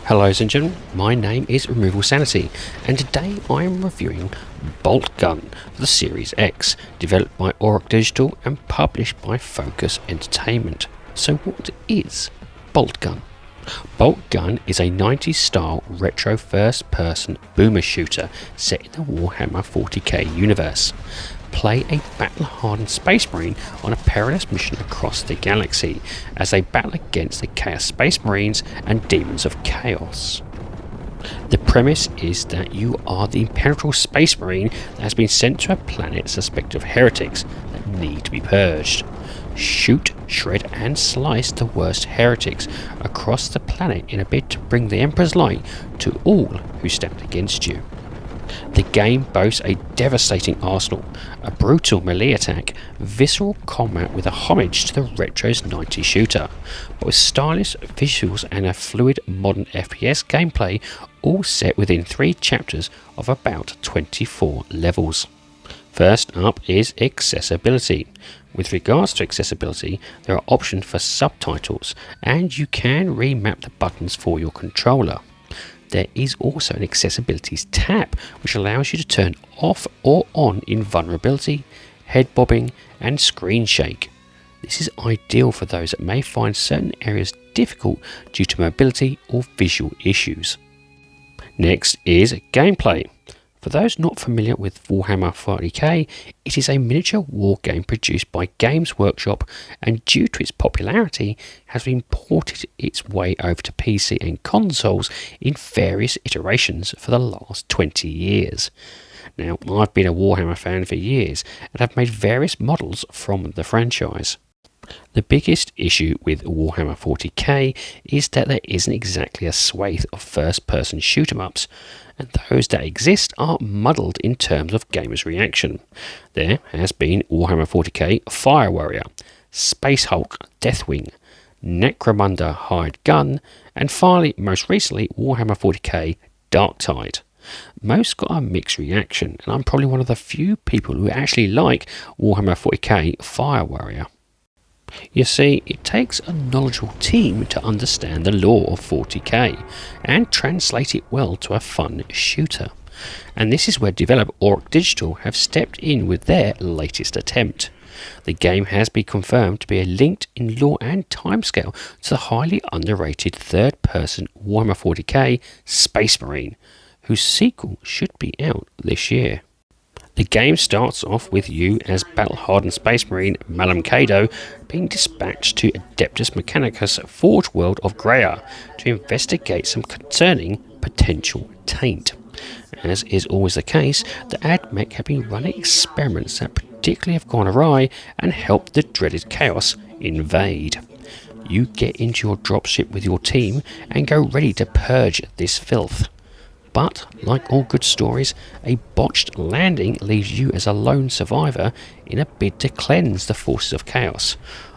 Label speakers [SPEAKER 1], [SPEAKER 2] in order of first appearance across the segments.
[SPEAKER 1] Hello ladies and gentlemen, my name is RemovableSanity and today I am reviewing Boltgun for the Series X, developed by Auric Digital and published by Focus Entertainment. So what is Boltgun? Boltgun is a 90s style retro first person boomer shooter set in the Warhammer 40K universe. Play a battle-hardened space marine on a perilous mission across the galaxy as they battle against the Chaos Space Marines and Demons of Chaos. The premise is that you are the Imperial Space Marine that has been sent to a planet suspected of heretics that need to be purged. Shoot, shred and slice the worst heretics across the planet in a bid to bring the Emperor's light to all who stand against you. The game boasts a devastating arsenal, a brutal melee attack, visceral combat with a homage to the retro's 90s shooter, but with stylish visuals and a fluid modern FPS gameplay, all set within 3 chapters of about 24 levels. First up is accessibility. With regards to accessibility, there are options for subtitles, and you can remap the buttons for your controller. There is also an accessibilities tab which allows you to turn off or on invulnerability, head bobbing and screen shake. This is ideal for those that may find certain areas difficult due to mobility or visual issues. Next is gameplay. For those not familiar with Warhammer 40K, it is a miniature war game produced by Games Workshop and due to its popularity has been ported its way over to PC and consoles in various iterations for the last 20 years. Now, I've been a Warhammer fan for years and have made various models from the franchise. The biggest issue with Warhammer 40k is that there isn't exactly a swathe of first-person shoot-em-ups, and those that exist are muddled in terms of gamers' reaction. There has been Warhammer 40k Fire Warrior, Space Hulk Deathwing, Necromunda Hired Gun, and finally, most recently, Warhammer 40k Darktide. Most got a mixed reaction, and I'm probably one of the few people who actually like Warhammer 40k Fire Warrior. You see, it takes a knowledgeable team to understand the lore of 40k and translate it well to a fun shooter. And this is where developer Auric Digital have stepped in with their latest attempt. The game has been confirmed to be linked in lore and timescale to the highly underrated third-person Warhammer 40k Space Marine, whose sequel should be out this year. The game starts off with you as battle-hardened Space Marine Malum Kado being dispatched to Adeptus Mechanicus' Forge world of Greya to investigate some concerning potential taint. As is always the case, the AdMech have been running experiments that particularly have gone awry and helped the dreaded chaos invade. You get into your dropship with your team and go ready to purge this filth. But, like all good stories, a botched landing leaves you as a lone survivor in a bid to cleanse the forces of chaos,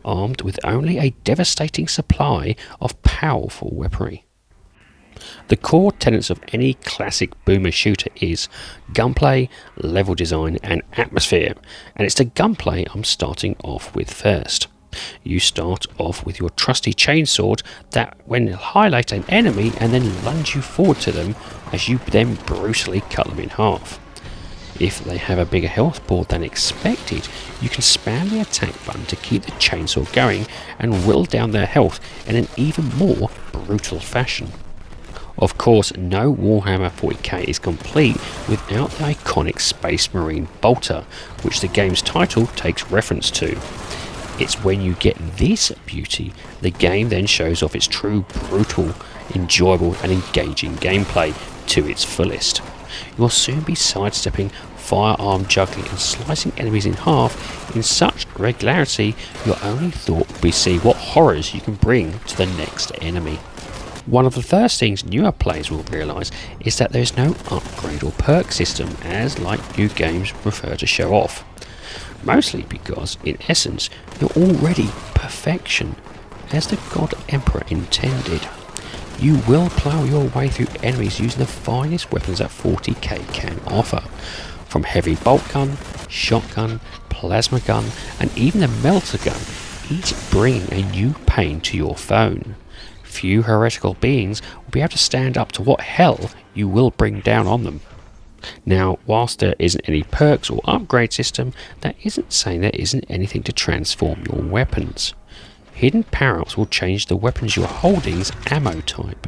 [SPEAKER 1] armed with only a devastating supply of powerful weaponry. The core tenets of any classic boomer shooter is gunplay, level design and atmosphere, and it's the gunplay I'm starting off with first. You start off with your trusty chainsword that when highlight an enemy and then lunge you forward to them as you then brutally cut them in half. If they have a bigger health board than expected, you can spam the attack button to keep the chainsaw going and whittle down their health in an even more brutal fashion. Of course, no Warhammer 40k is complete without the iconic Space Marine bolter, which the game's title takes reference to. It's when you get this beauty, the game then shows off its true brutal, enjoyable and engaging gameplay to its fullest. You'll soon be sidestepping, firearm juggling and slicing enemies in half in such regularity your only thought will be see what horrors you can bring to the next enemy. One of the first things newer players will realise is that there is no upgrade or perk system as like new games prefer to show off. Mostly because, in essence, you're already perfection, as the God Emperor intended. You will plough your way through enemies using the finest weapons that 40k can offer, from heavy bolt gun, shotgun, plasma gun, and even the melter gun, each bringing a new pain to your phone. few heretical beings will be able to stand up to what hell you will bring down on them. Now, whilst there isn't any perks or upgrade system, that isn't saying there isn't anything to transform your weapons. Hidden power-ups will change the weapons you're holding's ammo type.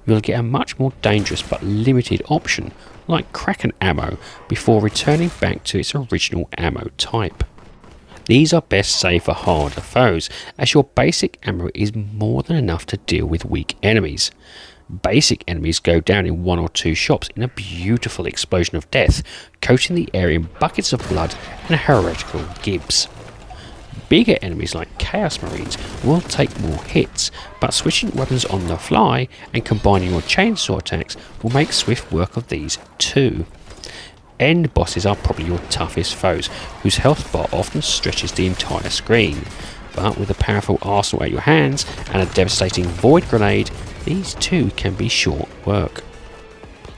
[SPEAKER 1] You'll get a much more dangerous but limited option, like Kraken ammo, before returning back to its original ammo type. These are best saved for harder foes, as your basic ammo is more than enough to deal with weak enemies. Basic enemies go down in 1 or 2 shots in a beautiful explosion of death, coating the area in buckets of blood and heretical gibs. Bigger enemies like Chaos Marines will take more hits, but switching weapons on the fly and combining your chainsaw attacks will make swift work of these too. End bosses are probably your toughest foes, whose health bar often stretches the entire screen, but with a powerful arsenal at your hands and a devastating void grenade, these too can be short work.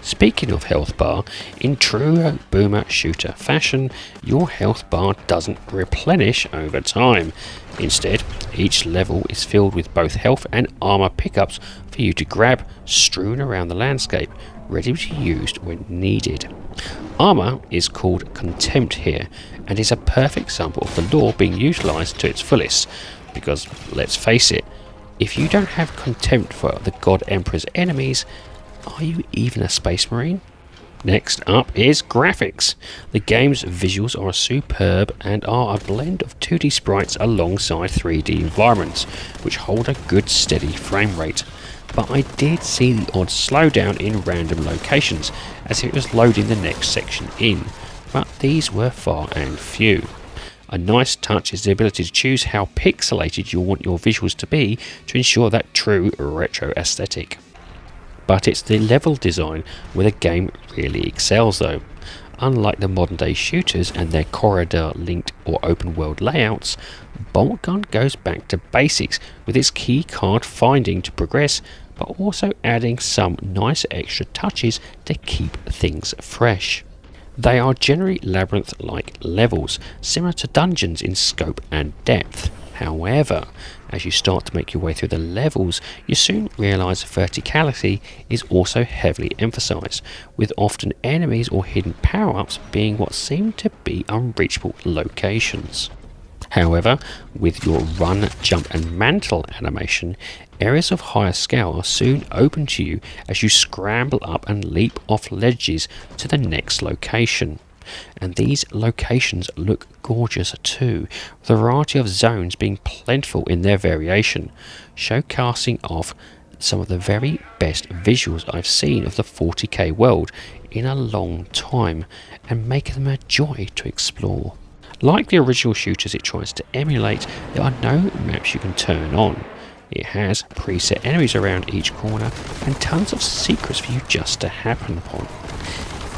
[SPEAKER 1] Speaking of health bar, in true boomer shooter fashion, your health bar doesn't replenish over time. Instead, each level is filled with both health and armor pickups for you to grab, strewn around the landscape, ready to be used when needed. Armor is called Contempt here, and is a perfect example of the lore being utilised to its fullest, because, let's face it, if you don't have contempt for the God Emperor's enemies, are you even a Space Marine? Next up is graphics. The game's visuals are superb and are a blend of 2D sprites alongside 3D environments, which hold a good steady frame rate. But I did see the odd slowdown in random locations, as it was loading the next section in, but these were far and few. A nice touch is the ability to choose how pixelated you want your visuals to be to ensure that true retro aesthetic. But it's the level design where the game really excels though. Unlike the modern day shooters and their corridor linked or open world layouts, Boltgun goes back to basics with its key card finding to progress, but also adding some nice extra touches to keep things fresh. They are generally labyrinth-like levels, similar to dungeons in scope and depth. However, as you start to make your way through the levels, you soon realise verticality is also heavily emphasised, with often enemies or hidden power-ups being what seem to be unreachable locations. However, with your run, jump and mantle animation, areas of higher scale are soon open to you as you scramble up and leap off ledges to the next location. And these locations look gorgeous too, with a variety of zones being plentiful in their variation, showcasing off some of the very best visuals I've seen of the 40k world in a long time, and making them a joy to explore. Like the original shooters it tries to emulate, there are no maps you can turn on. It has preset enemies around each corner and tons of secrets for you just to happen upon.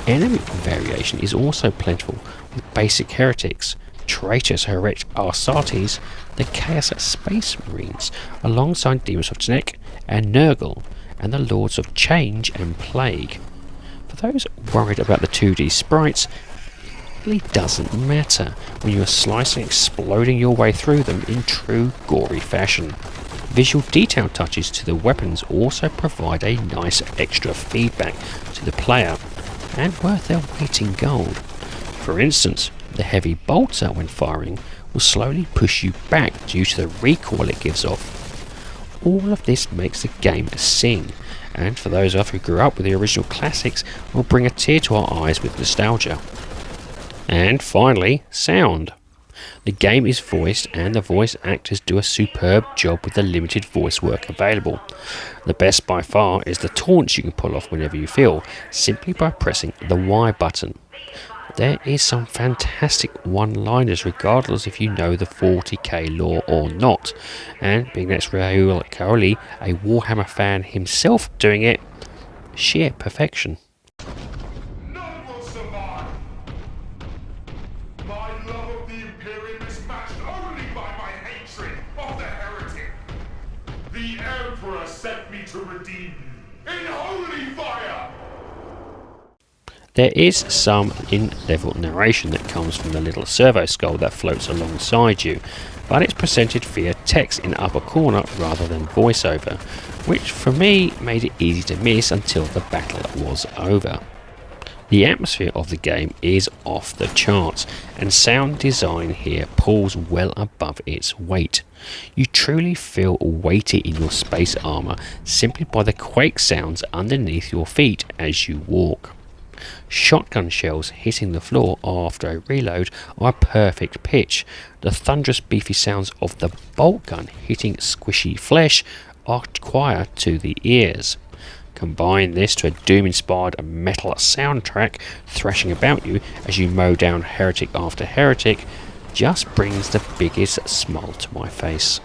[SPEAKER 1] Enemy variation is also plentiful, with basic heretics, traitors Heret Arsates, the Chaos Space Marines, alongside demons of Tenek and Nurgle, and the Lords of Change and Plague. For those worried about the 2D sprites, it really doesn't matter when you are slicing and exploding your way through them in true gory fashion. Visual detail touches to the weapons also provide a nice extra feedback to the player, and worth their weight in gold. For instance, the heavy bolter when firing will slowly push you back due to the recoil it gives off. All of this makes the game sing, and for those of us who grew up with the original classics, will bring a tear to our eyes with nostalgia. And finally, sound. The game is voiced and the voice actors do a superb job with the limited voice work available. The best by far is the taunts you can pull off whenever you feel, simply by pressing the Y button. There is some fantastic one-liners regardless if you know the 40k lore or not, and being that's Raoul Caroli, a Warhammer fan himself doing it, sheer perfection.
[SPEAKER 2] None will survive! My love of the Imperium is matched only by my hatred of the heretic. The Emperor sent me to redeem you in holy fire!
[SPEAKER 1] There is some in-level narration that comes from the little servo skull that floats alongside you, but it's presented via text in the upper corner rather than voiceover, which for me made it easy to miss until the battle was over. The atmosphere of the game is off the charts, and sound design here pulls well above its weight. You truly feel weighty in your space armour simply by the quake sounds underneath your feet as you walk. Shotgun shells hitting the floor after a reload are a perfect pitch. The thunderous beefy sounds of the bolt gun hitting squishy flesh are quiet to the ears. Combine this to a Doom-inspired metal soundtrack thrashing about you as you mow down heretic after heretic, just brings the biggest smile to my face.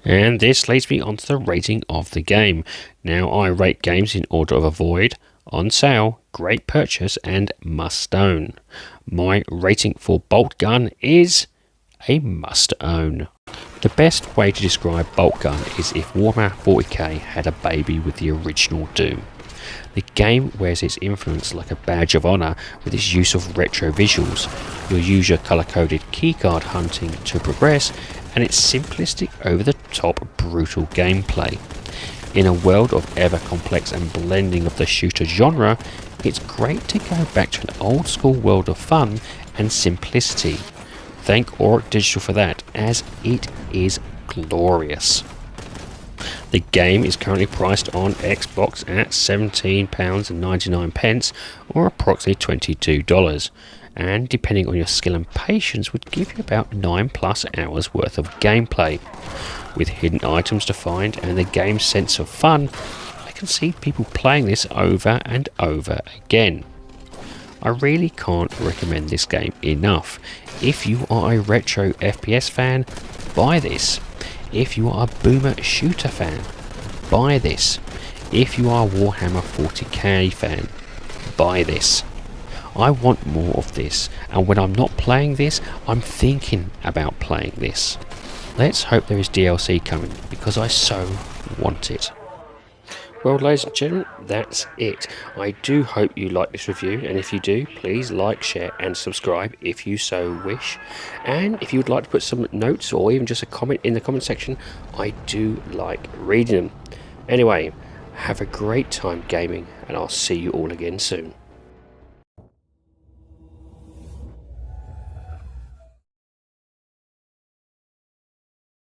[SPEAKER 1] And this leads me on to the rating of the game. Now I rate games in order of avoid, on sale, great purchase and must own. My rating for Boltgun is a must own. The best way to describe Boltgun is if Warhammer 40K had a baby with the original Doom. The game wears its influence like a badge of honour with its use of retro visuals. You'll use your colour-coded keycard hunting to progress, and its simplistic, over-the-top, brutal gameplay. In a world of ever-complex and blending of the shooter genre, it's great to go back to an old-school world of fun and simplicity. Thank Auric Digital for that, as it is glorious. The game is currently priced on Xbox at £17.99 or approximately $22, and depending on your skill and patience would give you about 9+ hours worth of gameplay. With hidden items to find and the game's sense of fun, I can see people playing this over and over again. I really can't recommend this game enough. If you are a retro FPS fan, buy this. If you are a boomer shooter fan, buy this. If you are a Warhammer 40K fan, buy this. I want more of this, and when I'm not playing this, I'm thinking about playing this. Let's hope there is DLC coming, because I so want it. Well, ladies and gentlemen, that's it. I do hope you like this review, and if you do, please like, share and subscribe if you so wish. And if you would like to put some notes or even just a comment in the comment section, I do like reading them. Anyway, have a great time gaming, and I'll see you all again soon.